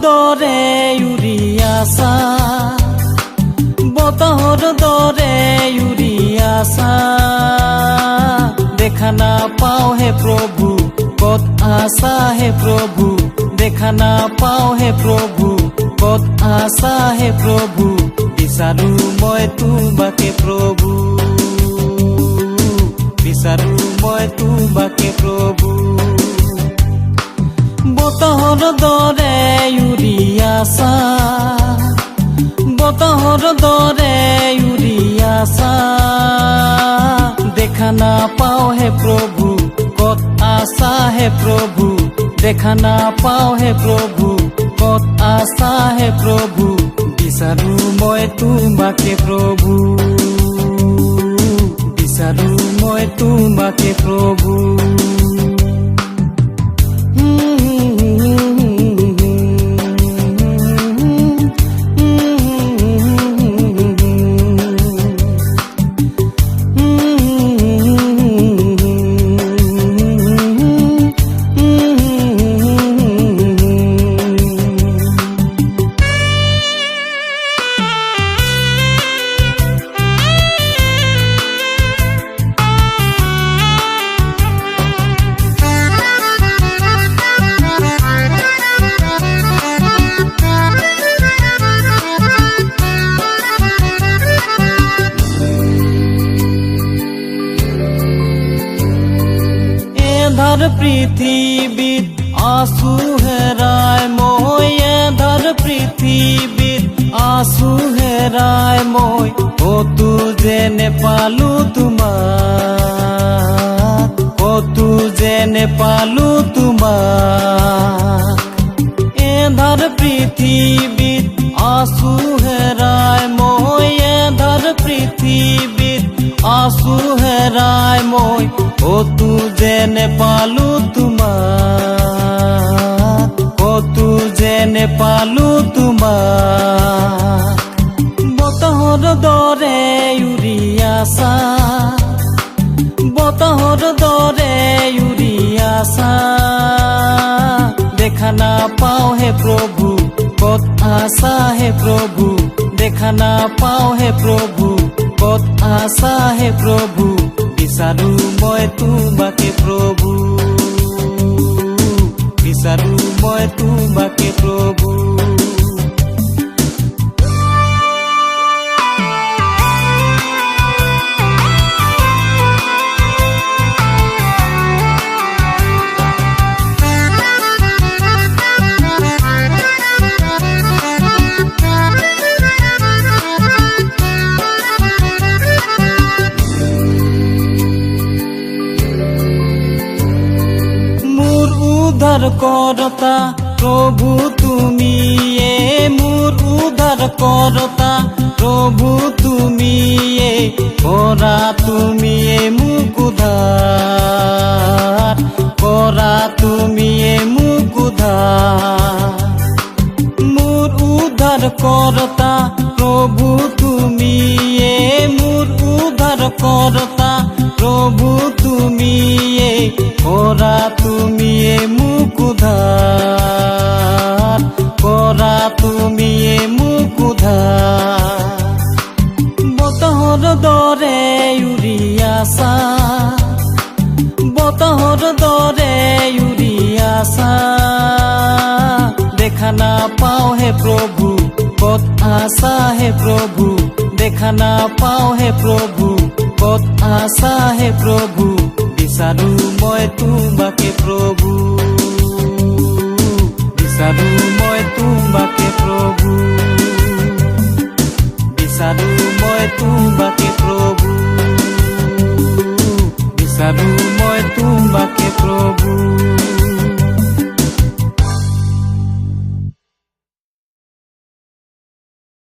দৰে উৰি আছা, বতাহৰ দৰে উৰি আছা। দেখা নাপাওঁ হে প্ৰভু, ক'ত আছা হে প্ৰভু। দেখা নাপাওঁ হে প্ৰভু, ক'ত আছা হে প্ৰভু। বিচাৰো মই তোমাকে প্ৰভু, বিচাৰো মই তোমাকে প্ৰভু। বতাহৰ দৰে উৰি আছা, বতাহৰ দৰে উৰি আছা। দেখা নাপাওঁ হে প্ৰভু, ক'ত আছা হে প্ৰভু। দেখা নাপাওঁ হে প্ৰভু, ক'ত আছা হে প্ৰভু। বিচাৰো মই তোমাকে প্ৰভু, বিচাৰো মই তোমাকে প্ৰভু। এধাৰ পৃথিৱীত আছো হেৰাই মই, এধাৰ পৃথিৱীত আছো হেৰাই মই। ক'তো যেনে পালো তোমাক, ক'তো যেনে পালো তোমাক। এধাৰ পৃথিৱীত আছো হেৰাই মই, এধাৰ পৃথিৱীত আছো হেৰাই মই। ক'তো যেনে পালো তোমাক, ক'তো যেনে পালো তোমাক। বতাহৰ দৰে উৰি আছা, বতাহৰ দৰে উৰি আছা। দেখা নাপাওঁ হে প্ৰভু, ক'ত আছা হে প্ৰভু। দেখা নাপাওঁ হে প্ৰভু, ক'ত আছা হে প্ৰভু। বিচাৰো মই তোমাকে প্ৰভু, বিচাৰো মই তোমাকে প্ৰভু। উদ্ধার করতা প্রভু তুমিয়ে, মোর উদ্ধার করতা প্রভু তুমিয়ে। করা তুমিয়ে মুখ উদ্ধার, করা তুমিয়ে মুখ উদ্ধার। মোর উদ্ধার করতা প্রভু তুমিয়ে, মোর উদ্ধার করতা প্রভু তুমিয়ে। করা তুমিয়ে মুখ উদ্ধার, করা তুমিয়ে মুখ উদ্ধার। বতাহর দৰে উৰি আছা, বতাহৰ দৰে উৰি আছা। দেখা নাপাওঁ হে প্ৰভু, ক'ত আছা হে প্ৰভু। দেখা নাপাওঁ হে প্ৰভু, ক'ত আছা হে প্ৰভু। বিচাৰো মই তোমাকে প্ৰভু, বিচাৰো মই তোমাকে প্ৰভু, বিচাৰো মই তোমাকে প্ৰভু, বিচাৰো মই তোমাকে প্ৰভু।